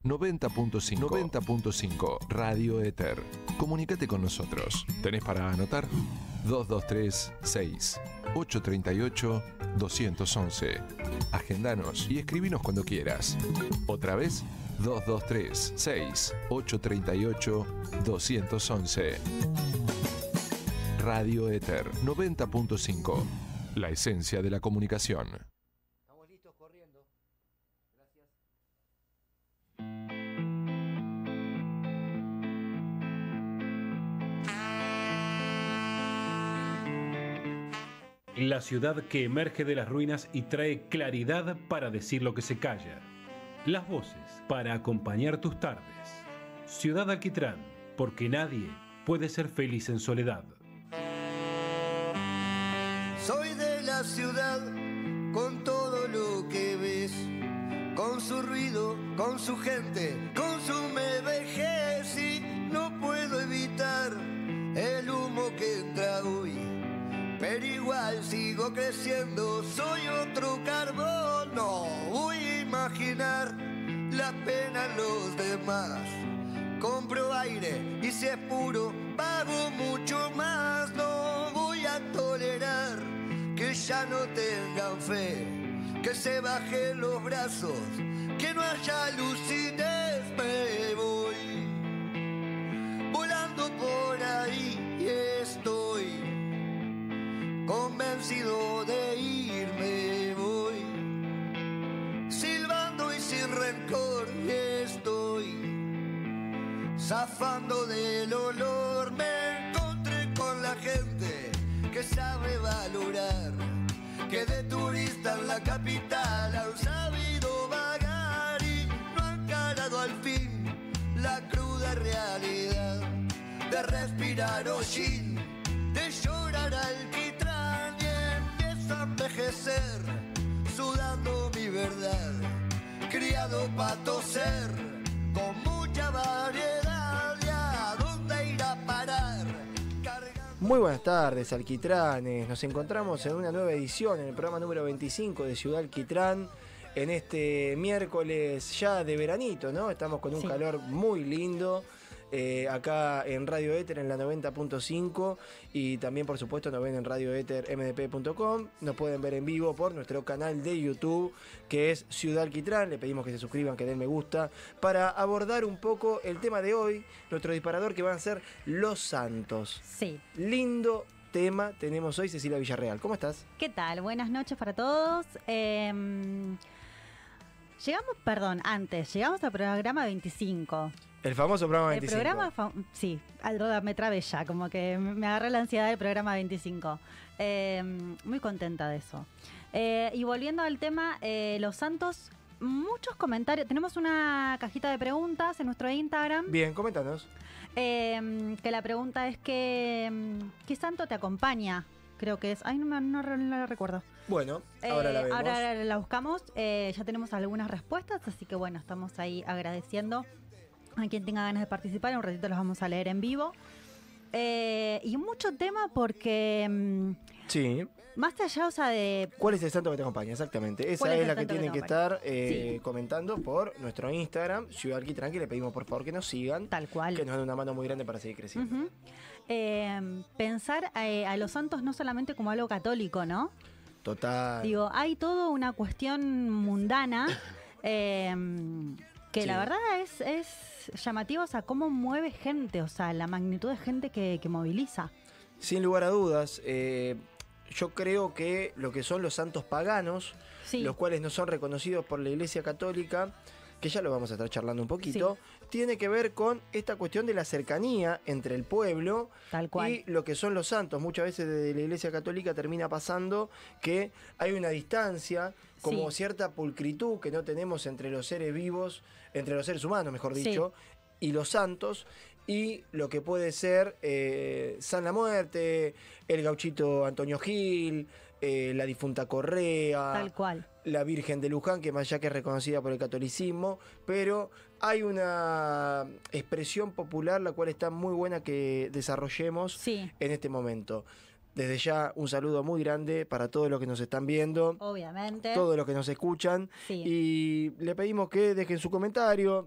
90.5. 90.5 Radio Éter. Comunícate con nosotros. ¿Tenés para anotar? 2236-838-211. Agendanos y escribinos cuando quieras. Otra vez, 2236-838-211. Radio Éter 90.5. La esencia de la comunicación. Estamos listos corriendo. Gracias. La ciudad que emerge de las ruinas y trae claridad para decir lo que se calla. Las voces para acompañar tus tardes. Ciudad Alquitrán, porque nadie puede ser feliz en soledad. Soy de la ciudad con todo lo que ves, con su ruido, con su gente, con su vejez, y no puedo evitar el humo que entra hoy. Pero igual sigo creciendo, soy otro carbón. No voy a imaginar la pena en los demás. Compro aire y si es puro, pago mucho más. No voy a tolerar que ya no tengan fe, que se bajen los brazos, que no haya lucidez. Me voy volando por ahí y estoy convencido de irme, voy silbando y sin rencor estoy zafando del olor. Me encontré con la gente que sabe valorar, que de turista en la capital han sabido vagar y no han encarado al fin la cruda realidad de respirar hollín, de llorar alquitrán, y empiezo a envejecer sudando mi verdad, criado pa' toser con mucha variedad. ¿Y a dónde ir a parar? Muy buenas tardes, alquitranes. Nos encontramos en una nueva edición, en el programa número 25 de Ciudad Alquitrán, en este miércoles ya de veranito, ¿no? Estamos con un calor muy lindo. Acá en Radio Éter en la 90.5 y también por supuesto nos ven en radioetermdp.com. Nos pueden ver en vivo por nuestro canal de YouTube que es Ciudad Alquitrán. Le pedimos que se suscriban, que den me gusta para abordar un poco el tema de hoy, nuestro disparador, que van a ser los santos. Sí. Lindo tema tenemos hoy. Cecilia Villarreal, ¿cómo estás? ¿Qué tal? Buenas noches para todos. Llegamos al programa 25. El famoso programa 25. El programa, sí, me trabé ya, como que me agarré la ansiedad del programa 25. Muy contenta de eso. Y volviendo al tema, los santos, muchos comentarios. Tenemos una cajita de preguntas en nuestro Instagram. Bien, coméntanos. Que la pregunta es ¿qué santo te acompaña? Creo que es. Ay, no la recuerdo. Bueno, ahora la vemos. Ahora la buscamos. Ya tenemos algunas respuestas, así que bueno, estamos ahí agradeciendo a quien tenga ganas de participar. En un ratito los vamos a leer en vivo. Y mucho tema porque... sí. Más allá, o sea, de... ¿Cuál es el santo que te acompaña? Exactamente. Esa es la que tienen que estar comentando por nuestro Instagram, Ciudad Alquitrán, que le pedimos por favor que nos sigan. Tal cual. Que nos den una mano muy grande para seguir creciendo. Pensar a los santos no solamente como algo católico, ¿no? Total. Digo, hay toda una cuestión mundana que la verdad es llamativo, o sea, cómo mueve gente, o sea, la magnitud de gente que moviliza. Sin lugar a dudas, yo creo que lo que son los santos paganos, los cuales no son reconocidos por la Iglesia Católica, que ya lo vamos a estar charlando un poquito, tiene que ver con esta cuestión de la cercanía entre el pueblo y lo que son los santos. Muchas veces desde la Iglesia Católica termina pasando que hay una distancia, como cierta pulcritud que no tenemos entre los seres vivos, entre los seres humanos, mejor dicho, y los santos, y lo que puede ser San la Muerte, el gauchito Antonio Gil, la difunta Correa, tal cual, la Virgen de Luján, que más allá que es reconocida por el catolicismo, pero hay una expresión popular la cual está muy buena que desarrollemos en este momento. Desde ya un saludo muy grande para todos los que nos están viendo, obviamente, todos los que nos escuchan, y le pedimos que dejen su comentario,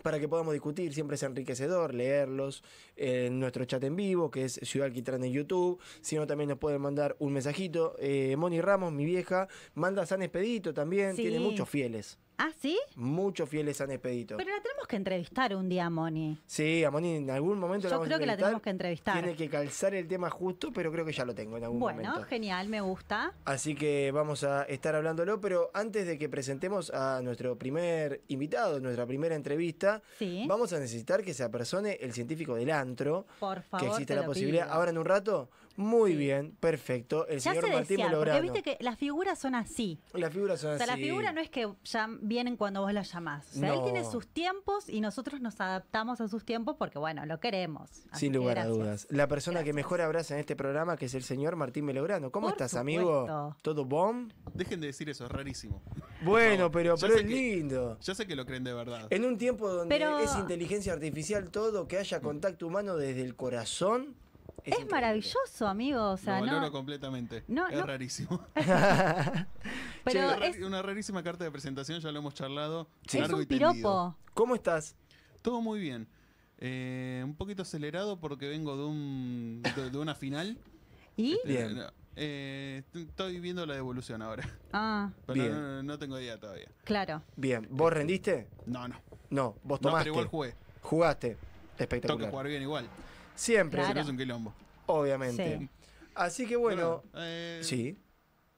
para que podamos discutir. Siempre es enriquecedor leerlos en nuestro chat en vivo, que es Ciudad Alquitrán en YouTube. Si no, también nos pueden mandar un mensajito. Moni Ramos, mi vieja, manda San Expedito también. Sí. Tiene muchos fieles. ¿Ah, sí? Muchos fieles San Expedito. Pero la tenemos que entrevistar un día, Moni. Sí, a Moni en algún momento Yo creo que la tenemos que entrevistar. Tiene que calzar el tema justo, pero creo que ya lo tengo en algún momento. Bueno, genial, me gusta. Así que vamos a estar hablándolo, pero antes de que presentemos a nuestro primer invitado, nuestra primera entrevista, Sí. vamos a necesitar que se apersone el científico del antro. Por favor, Que existe te la lo posibilidad. pido. Ahora en un rato, muy Sí. bien, perfecto. El Ya señor se Martín decía, porque Melograno. viste que las figuras son así. Las figuras son O sea, así. la figura no es que ya vienen cuando vos la llamás. O sea, él No. tiene sus tiempos y nosotros nos adaptamos a sus tiempos porque, bueno, lo queremos. Así Sin que lugar a gracias. dudas. La persona que Gracias. mejor abraza en este programa, que es el señor Martín Melograno. ¿Cómo Por estás, supuesto. amigo? ¿Todo bom? Dejen de decir eso, es rarísimo. Bueno, pero Yo es sé que- lindo. Yo sé que lo creen de verdad. En un tiempo donde Pero- es inteligencia artificial todo, que haya contacto humano desde el corazón. Es increíble. maravilloso, amigo. O sea, lo valoro no. completamente. No, es no. rarísimo. Pero Es es, una rarísima carta de presentación, ya lo hemos charlado. Sí. es largo un y tendido. piropo. ¿Cómo estás? Todo muy bien. Un poquito acelerado porque vengo de una final. ¿Y? Bien. Estoy viendo la devolución ahora. Ah, Pero Bien. no tengo idea todavía. claro. Bien. ¿Vos rendiste? No. No, vos No, tomaste. pero igual jugué. Jugaste. Tengo que Espectacular. jugar bien igual. Siempre, Claro. Si no es un quilombo. obviamente. Sí. Así que bueno, Sí. sí.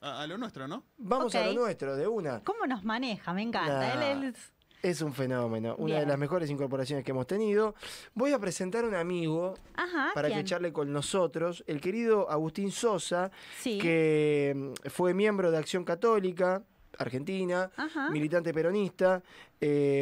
A lo nuestro, ¿no? Vamos a lo Ok. nuestro, de una. ¿Cómo nos maneja? Me encanta. Nah. Él es... Es un fenómeno, una de Bien. las mejores incorporaciones que hemos tenido. Voy a presentar a un amigo Ajá, para ¿quién? que charle con nosotros, el querido Agustín Sosa, Sí. que fue miembro de Acción Católica Argentina, Ajá. militante peronista,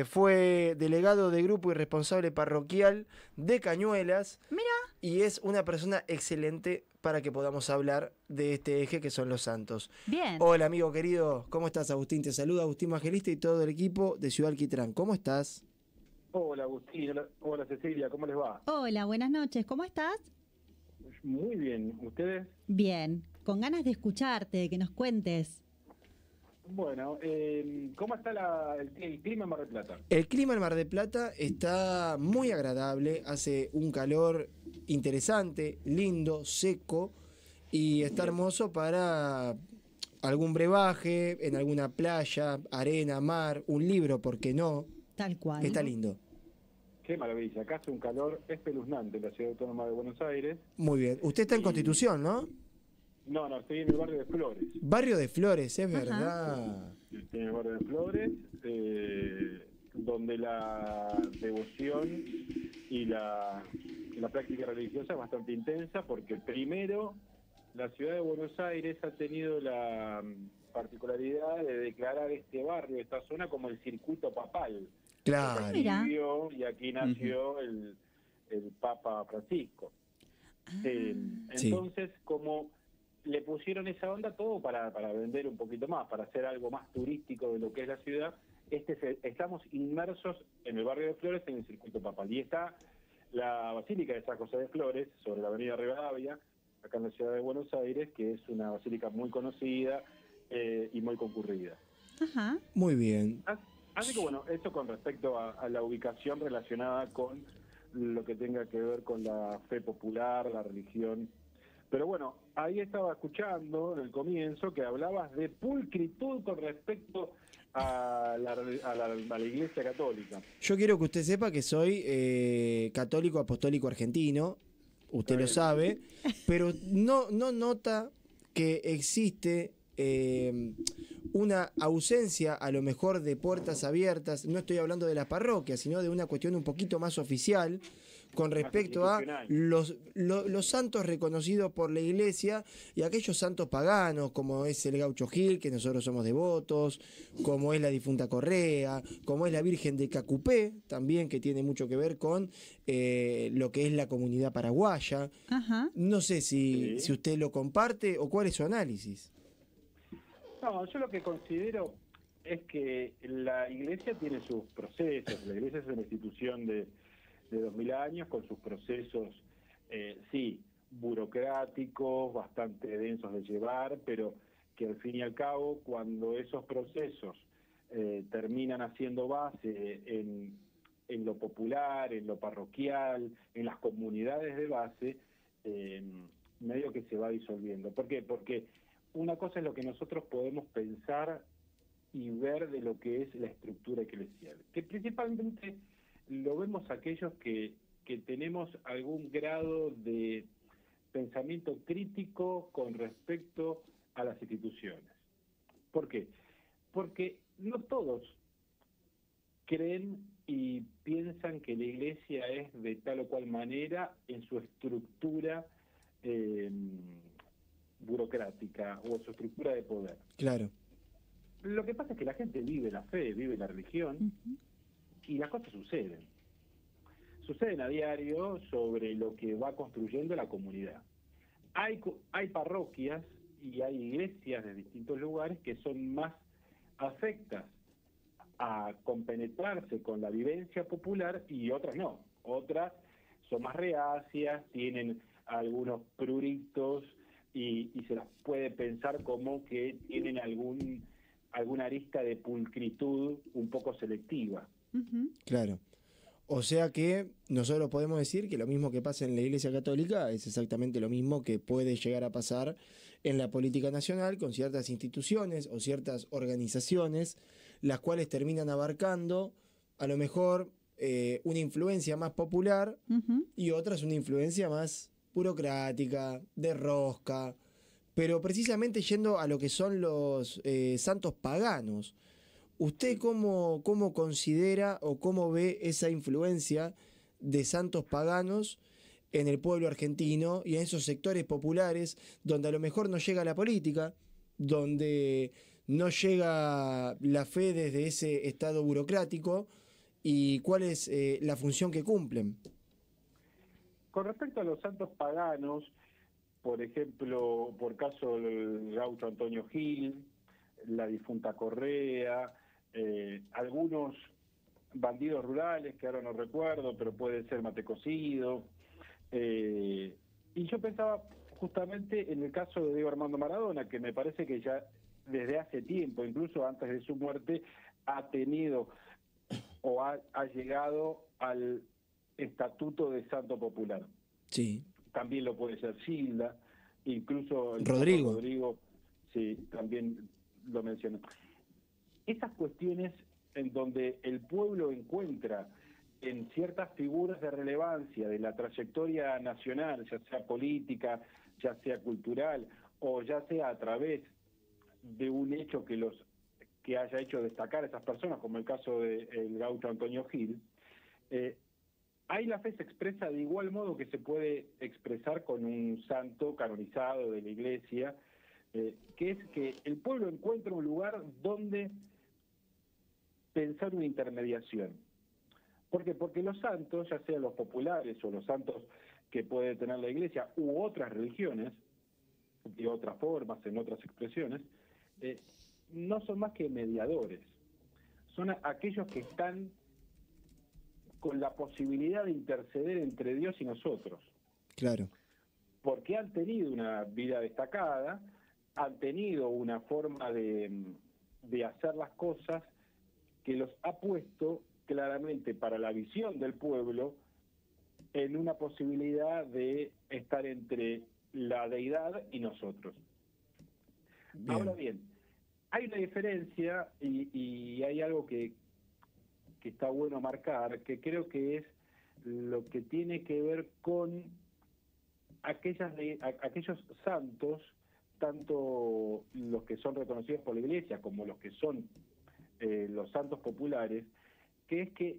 fue delegado de grupo y responsable parroquial de Cañuelas. Mira. Y es una persona excelente para que podamos hablar de este eje que son los santos. Bien. Hola amigo querido, ¿cómo estás Agustín? Te saluda Agustín Evangelista y todo el equipo de Ciudad Alquitrán. ¿Cómo estás? Hola Agustín, hola Cecilia, ¿cómo les va? Hola, buenas noches, ¿cómo estás? Muy bien, ¿ustedes? Bien, con ganas de escucharte, de que nos cuentes. Bueno, ¿cómo está el clima en Mar del Plata? El clima en Mar del Plata está muy agradable, hace un calor interesante, lindo, seco y está hermoso para algún brebaje, en alguna playa, arena, mar, un libro, ¿por qué no? Tal cual. Está lindo. Qué maravilla, acá hace un calor espeluznante en la Ciudad Autónoma de Buenos Aires. Muy bien. Usted está en Y- Constitución, ¿no? No, estoy en el barrio de Flores. Barrio de Flores, es Ajá. verdad. Estoy en el barrio de Flores, donde la devoción y la práctica religiosa es bastante intensa, porque primero la Ciudad de Buenos Aires ha tenido la particularidad de declarar este barrio, esta zona, como el circuito papal. Claro. Aquí Mira. vivió y aquí nació el Papa Francisco. Sí. Entonces, como le pusieron esa onda todo para vender un poquito más, para hacer algo más turístico de lo que es la ciudad, estamos inmersos en el barrio de Flores, en el circuito papal. Y está la Basílica de San José de Flores, sobre la avenida Rivadavia, acá en la ciudad de Buenos Aires, que es una basílica muy conocida y muy concurrida. Ajá. Muy bien. Así que bueno, eso con respecto a la ubicación relacionada con lo que tenga que ver con la fe popular, la religión. Pero bueno, ahí estaba escuchando en el comienzo que hablabas de pulcritud con respecto a la Iglesia Católica. Yo quiero que usted sepa que soy católico apostólico argentino, usted lo sabe, pero no nota que existe una ausencia a lo mejor de puertas abiertas, no estoy hablando de las parroquias, sino de una cuestión un poquito más oficial con respecto a los santos reconocidos por la Iglesia y aquellos santos paganos, como es el Gaucho Gil, que nosotros somos devotos, como es la difunta Correa, como es la Virgen de Cacupé, también, que tiene mucho que ver con lo que es la comunidad paraguaya. Ajá. No sé si usted lo comparte o cuál es su análisis. No, yo lo que considero es que la Iglesia tiene sus procesos. La Iglesia es una institución de 2000 años con sus procesos, sí, burocráticos, bastante densos de llevar, pero que al fin y al cabo, cuando esos procesos terminan haciendo base en en lo popular, en lo parroquial, en las comunidades de base, medio que se va disolviendo. ¿Por qué? Porque una cosa es lo que nosotros podemos pensar y ver de lo que es la estructura eclesial, que principalmente lo vemos aquellos que tenemos algún grado de pensamiento crítico con respecto a las instituciones. ¿Por qué? Porque no todos creen y piensan que la iglesia es de tal o cual manera en su estructura burocrática o su estructura de poder. Claro. Lo que pasa es que la gente vive la fe, vive la religión, y las cosas suceden. Suceden a diario sobre lo que va construyendo la comunidad. Hay parroquias y hay iglesias de distintos lugares que son más afectas a compenetrarse con la vivencia popular y otras no. Otras son más reacias, tienen algunos pruritos y se las puede pensar como que tienen alguna arista de pulcritud un poco selectiva. Claro. O sea que nosotros podemos decir que lo mismo que pasa en la Iglesia Católica es exactamente lo mismo que puede llegar a pasar en la política nacional con ciertas instituciones o ciertas organizaciones, las cuales terminan abarcando a lo mejor una influencia más popular y otras una influencia más burocrática, de rosca, pero precisamente yendo a lo que son los santos paganos. ¿Usted cómo considera o cómo ve esa influencia de santos paganos en el pueblo argentino y en esos sectores populares donde a lo mejor no llega la política, donde no llega la fe desde ese estado burocrático, y cuál es la función que cumplen? Con respecto a los santos paganos, por ejemplo, por caso del gaucho Antonio Gil, la difunta Correa, algunos bandidos rurales, que ahora no recuerdo, pero puede ser Mate Cocido. Y yo pensaba justamente en el caso de Diego Armando Maradona, que me parece que ya desde hace tiempo, incluso antes de su muerte, ha tenido o ha llegado al estatuto de santo popular. Sí. También lo puede ser Gilda, incluso el Rodrigo, sí, también lo mencionó. Esas cuestiones en donde el pueblo encuentra en ciertas figuras de relevancia de la trayectoria nacional, ya sea política, ya sea cultural, o ya sea a través de un hecho que haya hecho destacar a esas personas, como el caso del gaucho Antonio Gil, ahí la fe se expresa de igual modo que se puede expresar con un santo canonizado de la iglesia, que es que el pueblo encuentra un lugar donde pensar una intermediación. ¿Por qué? Porque los santos, ya sean los populares o los santos que puede tener la iglesia u otras religiones, de otras formas, en otras expresiones, no son más que mediadores. Son aquellos que están con la posibilidad de interceder entre Dios y nosotros. Claro. Porque han tenido una vida destacada, han tenido una forma de hacer las cosas que los ha puesto claramente para la visión del pueblo en una posibilidad de estar entre la deidad y nosotros. Bien. Ahora bien, hay una diferencia y hay algo que está bueno marcar, que creo que es lo que tiene que ver con aquellos santos, tanto los que son reconocidos por la iglesia como los que son los santos populares, que es que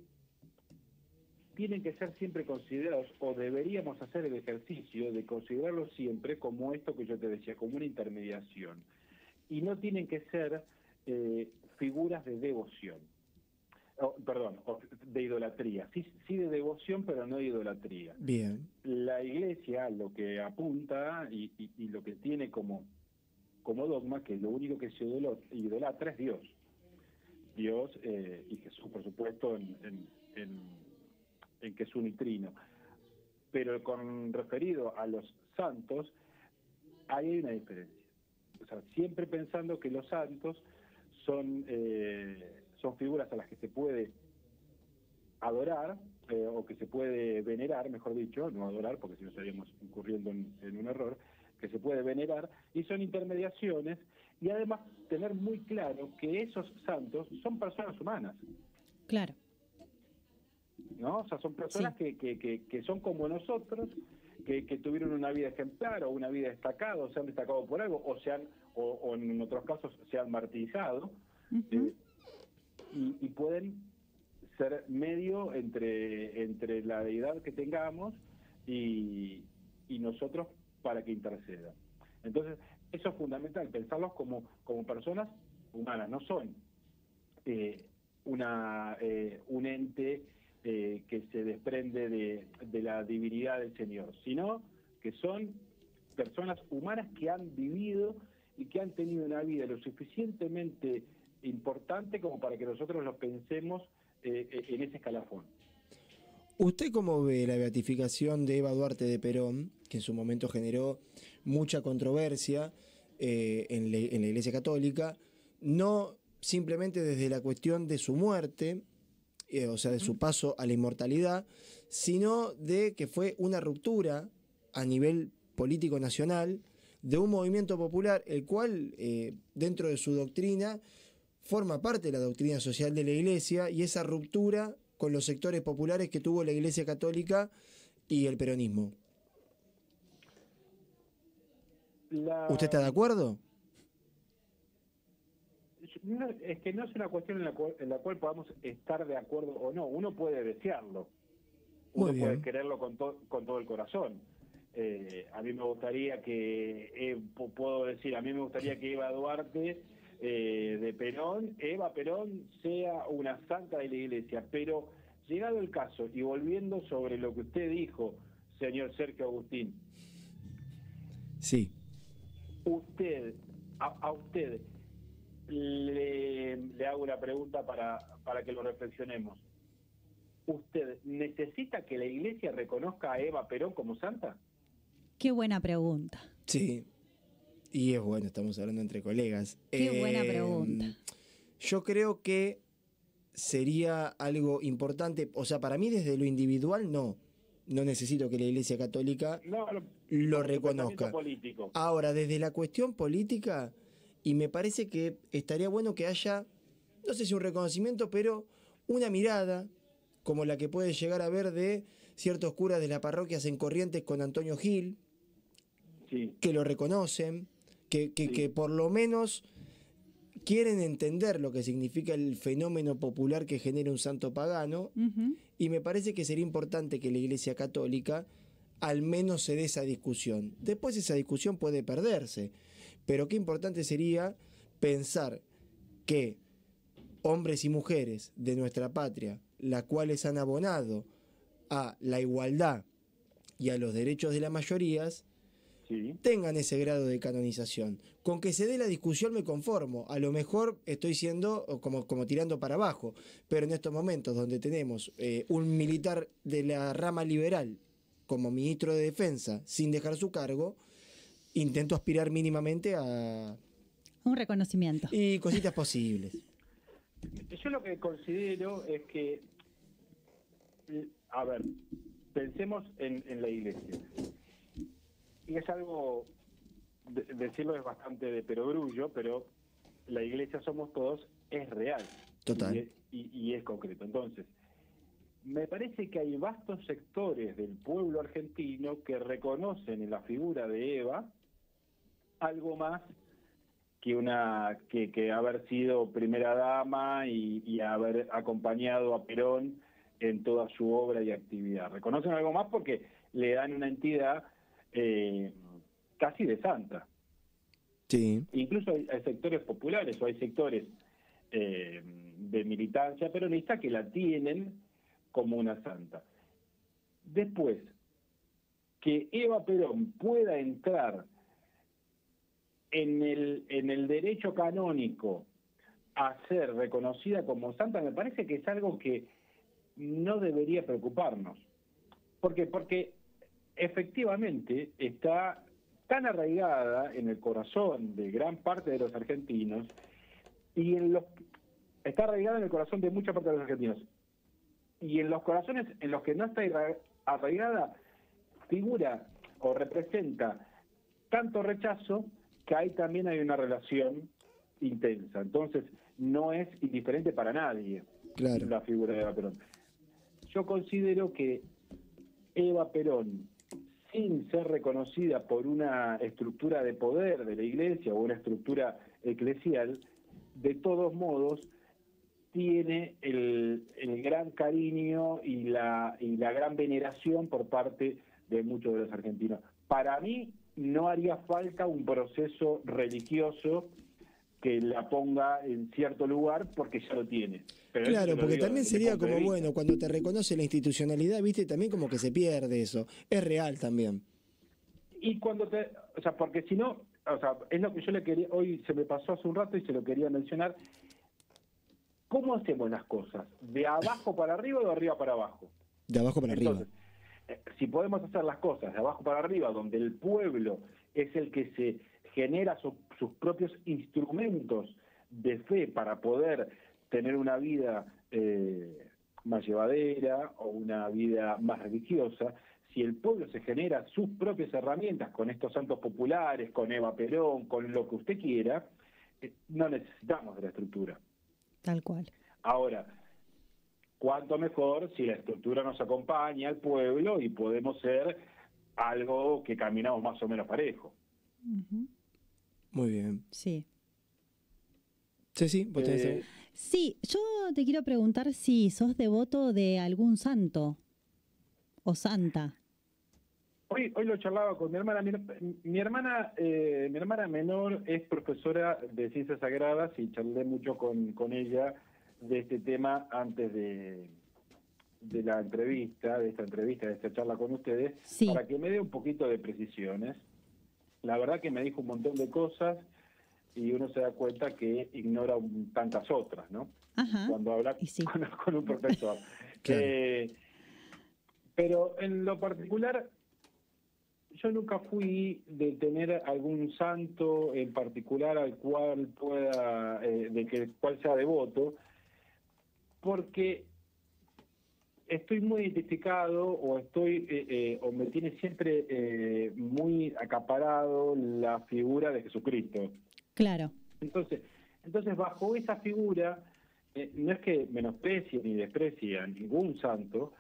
tienen que ser siempre considerados, o deberíamos hacer el ejercicio de considerarlos siempre como esto que yo te decía, como una intermediación, y no tienen que ser figuras de devoción, de idolatría, sí de devoción, pero no de idolatría. Bien. La iglesia lo que apunta y lo que tiene como dogma, que lo único que se idolatra es Dios y Jesús, por supuesto, en que es unitrino. Pero con referido a los santos, ahí hay una diferencia. O sea, siempre pensando que los santos son figuras a las que se puede adorar, o que se puede venerar, mejor dicho, no adorar, porque si no estaríamos incurriendo en un error, que se puede venerar, y son intermediaciones, y además tener muy claro que esos santos son personas humanas. Claro. ¿No? O sea, son personas que son como nosotros, que tuvieron una vida ejemplar o una vida destacada, o se han destacado por algo, o en otros casos se han martirizado, y pueden ser medio entre la deidad que tengamos y nosotros para que interceda. Entonces, eso es fundamental, pensarlos como personas humanas, no son un ente que se desprende de la divinidad del Señor, sino que son personas humanas que han vivido y que han tenido una vida lo suficientemente importante como para que nosotros los pensemos en ese escalafón. ¿Usted cómo ve la beatificación de Eva Duarte de Perón, que en su momento generó mucha controversia en la Iglesia Católica, no simplemente desde la cuestión de su muerte, o sea, de su paso a la inmortalidad, sino de que fue una ruptura a nivel político nacional de un movimiento popular, el cual, dentro de su doctrina, forma parte de la doctrina social de la Iglesia, y esa ruptura con los sectores populares que tuvo la Iglesia Católica y el peronismo? ¿Usted está de acuerdo? No, es que no es una cuestión en la cual podamos estar de acuerdo o no. Uno puede desearlo, uno puede quererlo con todo el corazón. A mí me gustaría que, a mí me gustaría que Eva Duarte Eva Perón sea una santa de la Iglesia, pero llegado el caso, y volviendo sobre lo que usted dijo, señor Sergio Agustín. Sí. A usted le hago una pregunta para que lo reflexionemos. ¿Usted necesita que la Iglesia reconozca a Eva Perón como santa? Qué buena pregunta. Sí. Y es bueno, estamos hablando entre colegas. Qué buena pregunta. Yo creo que sería algo importante, o sea, para mí desde lo individual no necesito que la Iglesia Católica lo reconozca. Ahora, desde la cuestión política, y me parece que estaría bueno que haya, no sé si un reconocimiento, pero una mirada como la que puede llegar a ver de ciertos curas de las parroquias en Corrientes con Antonio Gil, que lo reconocen, que por lo menos quieren entender lo que significa el fenómeno popular que genera un santo pagano, y me parece que sería importante que la Iglesia Católica al menos se dé esa discusión. Después esa discusión puede perderse, pero qué importante sería pensar que hombres y mujeres de nuestra patria, las cuales han abonado a la igualdad y a los derechos de las mayorías, tengan ese grado de canonización. Con que se dé la discusión me conformo. A lo mejor estoy siendo como tirando para abajo, pero en estos momentos donde tenemos un militar de la rama liberal como ministro de Defensa sin dejar su cargo, intento aspirar mínimamente a un reconocimiento y cositas posibles. Yo lo que considero es que, a ver, pensemos en la Iglesia. Y es algo, decirlo es bastante de perogrullo, pero la Iglesia somos todos, es real. Total. Y es concreto. Entonces, me parece que hay vastos sectores del pueblo argentino que reconocen en la figura de Eva algo más que haber sido primera dama y haber acompañado a Perón en toda su obra y actividad. Reconocen algo más porque le dan una entidad casi de santa. Sí. Incluso hay sectores populares o hay sectores de militancia peronista que la tienen como una santa. Después, que Eva Perón pueda entrar en el derecho canónico a ser reconocida como santa, me parece que es algo que no debería preocuparnos. ¿Por qué? Porque efectivamente está tan arraigada en el corazón de gran parte de los argentinos y está arraigada en el corazón de mucha parte de los argentinos. y en los corazones en los que no está arraigada, figura o representa tanto rechazo que ahí también hay una relación intensa. Entonces, no es indiferente para nadie la figura de Eva Perón. Yo considero que Eva Perón, sin ser reconocida por una estructura de poder de la Iglesia o una estructura eclesial, de todos modos tiene el gran cariño y la gran veneración por parte de muchos de los argentinos. Para mí no haría falta un proceso religioso que la ponga en cierto lugar porque ya lo tiene. Pero claro, porque también sería como, bueno, cuando te reconoce la institucionalidad, viste, también como que se pierde eso. Es real también. Y cuando o sea, porque si no, o sea, es lo que yo le quería, hoy se me pasó hace un rato y se lo quería mencionar. ¿Cómo hacemos las cosas? ¿De abajo para arriba o de arriba para abajo? De abajo para arriba. Si podemos hacer las cosas de abajo para arriba, donde el pueblo es el que se genera sus propios instrumentos de fe para poder tener una vida más llevadera o una vida más religiosa, si el pueblo se genera sus propias herramientas con estos santos populares, con Eva Perón, con lo que usted quiera, no necesitamos de la estructura. Tal cual. Ahora, cuánto mejor si la estructura nos acompaña al pueblo y podemos ser algo que caminamos más o menos parejo. Muy bien. Sí. Sí, ¿vos tenés Sí, yo te quiero preguntar si sos devoto de algún santo o santa. Hoy lo charlaba con mi hermana. Mi hermana menor es profesora de Ciencias Sagradas y charlé mucho con ella de este tema antes de esta entrevista, de esta charla con ustedes, para que me dé un poquito de precisiones. La verdad que me dijo un montón de cosas y uno se da cuenta que ignora tantas otras, ¿no? Ajá. Cuando habla con un profesor. Pero en lo particular, yo nunca fui de tener algún santo en particular al cual pueda, cual sea devoto, porque estoy muy identificado o me tiene siempre muy acaparado la figura de Jesucristo. Claro. Entonces bajo esa figura, no es que menosprecie ni desprecie a ningún santo,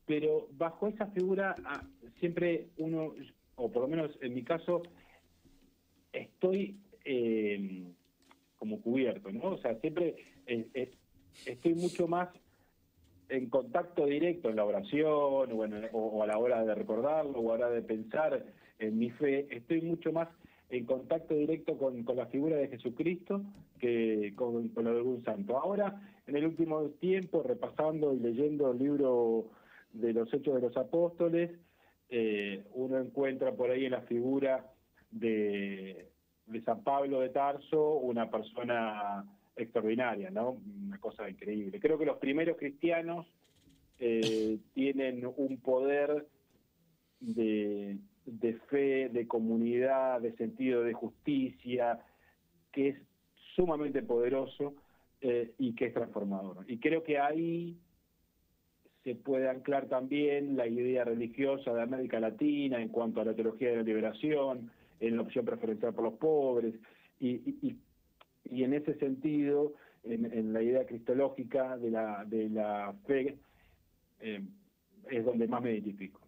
pero bajo esa figura siempre uno, o por lo menos en mi caso, estoy como cubierto, ¿no? O sea, siempre estoy mucho más en contacto directo en la oración o a la hora de recordarlo o a la hora de pensar en mi fe, estoy mucho más en contacto directo con la figura de Jesucristo que con lo de algún santo. Ahora, en el último tiempo, repasando y leyendo el libro de los Hechos de los Apóstoles, uno encuentra por ahí en la figura de San Pablo de Tarso una persona extraordinaria, ¿no? Una cosa increíble. Creo que los primeros cristianos tienen un poder de fe, de comunidad, de sentido de justicia, que es sumamente poderoso y que es transformador. Y creo que ahí se puede anclar también la idea religiosa de América Latina en cuanto a la teología de la liberación, en la opción preferencial por los pobres, y en ese sentido, en la idea cristológica de la fe, es donde más me identifico.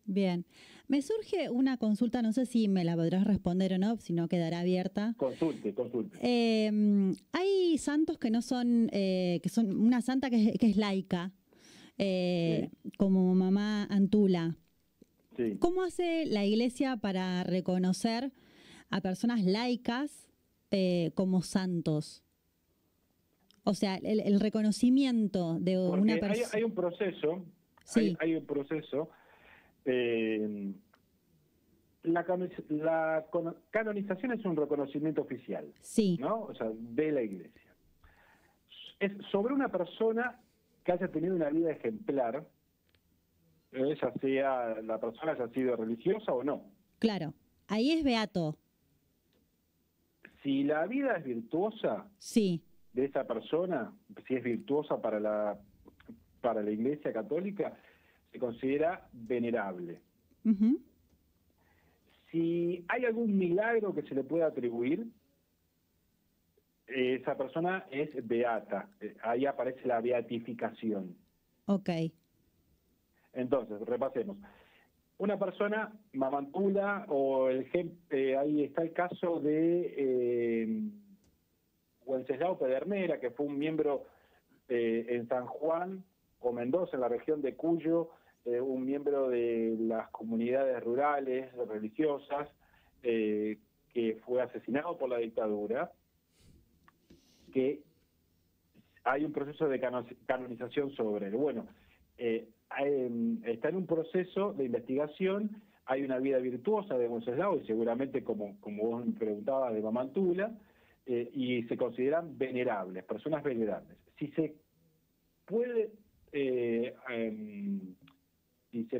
Bien. Me surge una consulta, no sé si me la podrás responder o no, si no quedará abierta. Consulte. Hay santos que no son, que son una santa que es laica, como Mamá Antula. Sí. ¿Cómo hace la Iglesia para reconocer a personas laicas como santos? O sea, el reconocimiento de una persona. Hay un proceso, sí. hay un proceso. La canonización es un reconocimiento oficial, sí, ¿no? O sea, de la Iglesia. Es sobre una persona que haya tenido una vida ejemplar, ya sea la persona haya sido religiosa o no. Claro, ahí es beato. Si la vida es virtuosa, sí, de esa persona, si es virtuosa para para la Iglesia Católica se considera venerable. Ujú. Si hay algún milagro que se le pueda atribuir, esa persona es beata. Ahí aparece la beatificación. Ok. Entonces, repasemos. Una persona, Mamantula, o ahí está el caso de Wenceslao Pedernera, que fue un miembro en San Juan o Mendoza, en la región de Cuyo, un miembro de las comunidades rurales, religiosas, que fue asesinado por la dictadura, que hay un proceso de canonización sobre él. Bueno, está en un proceso de investigación, hay una vida virtuosa de Wenceslao, y seguramente, como vos me preguntabas, de Mamantula, y se consideran venerables, personas venerables. Si se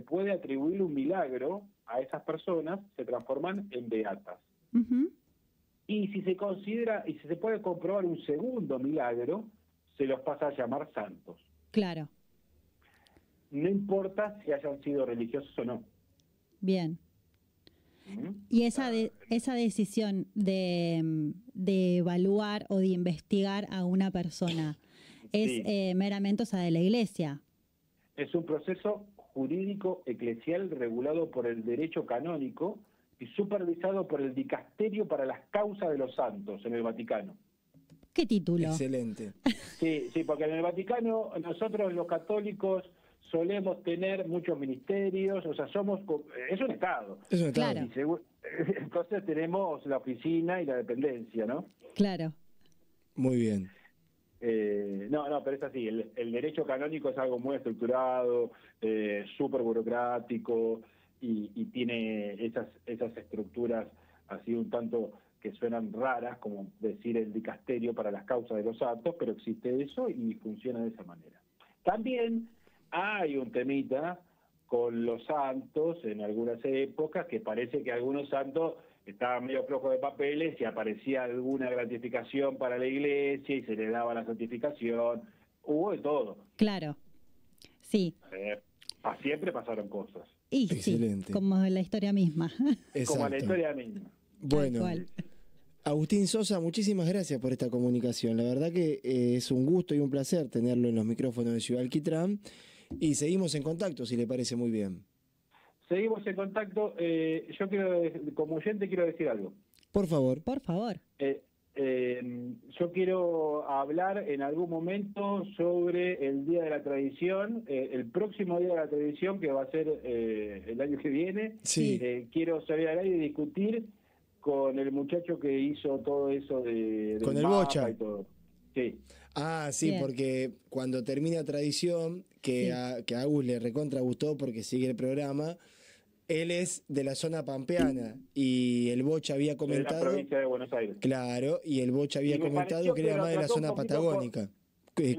puede atribuir un milagro a esas personas, se transforman en beatas. Ujú. Y si se considera, y si se puede comprobar un segundo milagro, se los pasa a llamar santos. Claro. No importa si hayan sido religiosos o no. Bien. ¿Mm? Y esa decisión de evaluar o de investigar a una persona es Sí. meramente, o sea, de la Iglesia. Es un proceso jurídico eclesial regulado por el derecho canónico y supervisado por el Dicasterio para las Causas de los Santos en el Vaticano. ¿Qué título? Excelente. Sí, porque en el Vaticano nosotros los católicos solemos tener muchos ministerios, o sea, es un Estado. Es un Estado. Claro. Entonces tenemos la oficina y la dependencia, ¿no? Claro. Muy bien. No, pero es así, el derecho canónico es algo muy estructurado, súper burocrático, y tiene esas estructuras así un tanto que suenan raras, como decir el dicasterio para las causas de los santos, pero existe eso y funciona de esa manera. También hay un temita con los santos en algunas épocas, que parece que algunos santos estaban medio flojos de papeles y aparecía alguna gratificación para la iglesia y se le daba la santificación. Hubo de todo. Claro. Sí. Siempre pasaron cosas. Y Excelente. sí, como la historia misma. Como la Exacto. historia misma. Bueno, cual. Agustín Sosa, muchísimas gracias por esta comunicación. La verdad que es un gusto y un placer tenerlo en los micrófonos de Ciudad Alquitrán. Y seguimos en contacto, si le parece muy bien. Seguimos en contacto. Yo como oyente quiero decir algo. Por favor. Por favor. Yo quiero hablar en algún momento sobre el Día de la Tradición, el próximo Día de la Tradición, que va a ser el año que viene. Sí. Quiero salir al aire y discutir con el muchacho que hizo todo eso Con el mapa Bocha. y todo. Sí. Ah, sí, Bien. porque cuando termina Tradición, que a Agus le recontra gustó porque sigue el programa, él es de la zona pampeana y el Bocha había En la comentado... provincia de Buenos Aires. Claro, y el Bocha había Y me comentado pareció que que era lo más de la trató un zona poquito patagónica.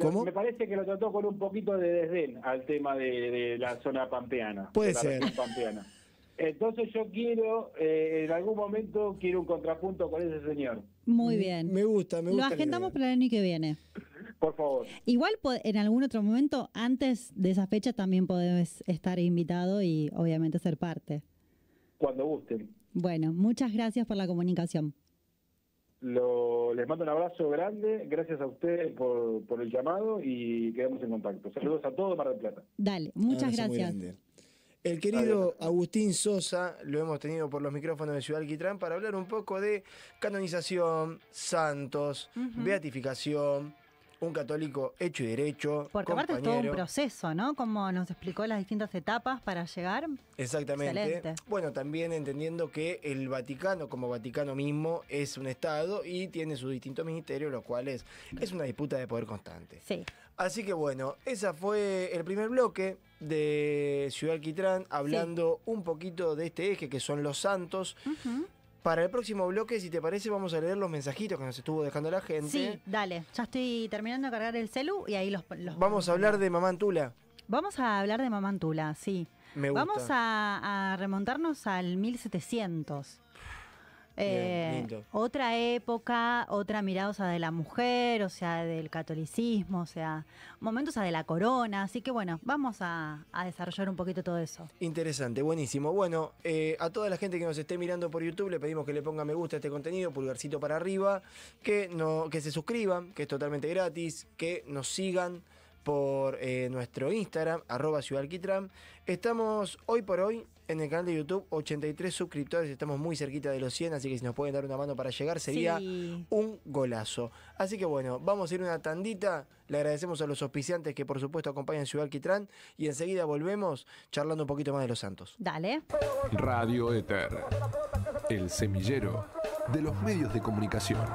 ¿Cómo? Me parece que lo trató con un poquito de desdén al tema de la zona pampeana. Puede de la ser. región pampeana. Entonces yo quiero, en algún momento, quiero un contrapunto con ese señor. Muy bien. Me gusta. Lo la agendamos idea. para el año que viene. Por favor. Igual en algún otro momento, antes de esa fecha, también podés estar invitado y obviamente ser parte. Cuando gusten. Bueno, muchas gracias por la comunicación. Les mando un abrazo grande, gracias a ustedes por el llamado y quedamos en contacto. Saludos a todos, Mar del Plata. Dale, muchas Abrazo muy gracias. grande. El querido Agustín Sosa lo hemos tenido por los micrófonos de Ciudad Alquitrán para hablar un poco de canonización, santos, beatificación, un católico hecho y derecho. Porque aparte es todo un compañero. proceso, ¿no? Como nos explicó las distintas etapas para llegar. Exactamente. Excelente. Bueno, también entendiendo que el Vaticano, como Vaticano mismo, es un Estado y tiene sus distintos ministerios, los cuales es una disputa de poder constante. Sí. Así que bueno, ese fue el primer bloque de Ciudad Alquitrán, hablando un poquito de este eje que son los santos. Para el próximo bloque, si te parece, vamos a leer los mensajitos que nos estuvo dejando la gente. Sí, dale. Ya estoy terminando de cargar el celu y ahí los Vamos a hablar de Mamantula. Vamos a hablar de Mamantula, sí. Me gusta. Vamos a remontarnos al 1700. Otra época, otra mirada, o sea, de la mujer, o sea, del catolicismo, o sea, momentos de la corona. Así que bueno, vamos a desarrollar un poquito todo eso. Interesante, buenísimo. Bueno, a toda la gente que nos esté mirando por YouTube le pedimos que le ponga me gusta a este contenido, pulgarcito para arriba, que se suscriban, que es totalmente gratis, que nos sigan por nuestro Instagram, @ciudadalquitrán. Estamos hoy por hoy en el canal de YouTube, 83 suscriptores, estamos muy cerquita de los 100, así que si nos pueden dar una mano para llegar sería un golazo. Así que bueno, vamos a ir una tandita, le agradecemos a los auspiciantes que por supuesto acompañan Ciudad Alquitrán y enseguida volvemos charlando un poquito más de los Santos. Dale. Radio Éter, el semillero de los medios de comunicación.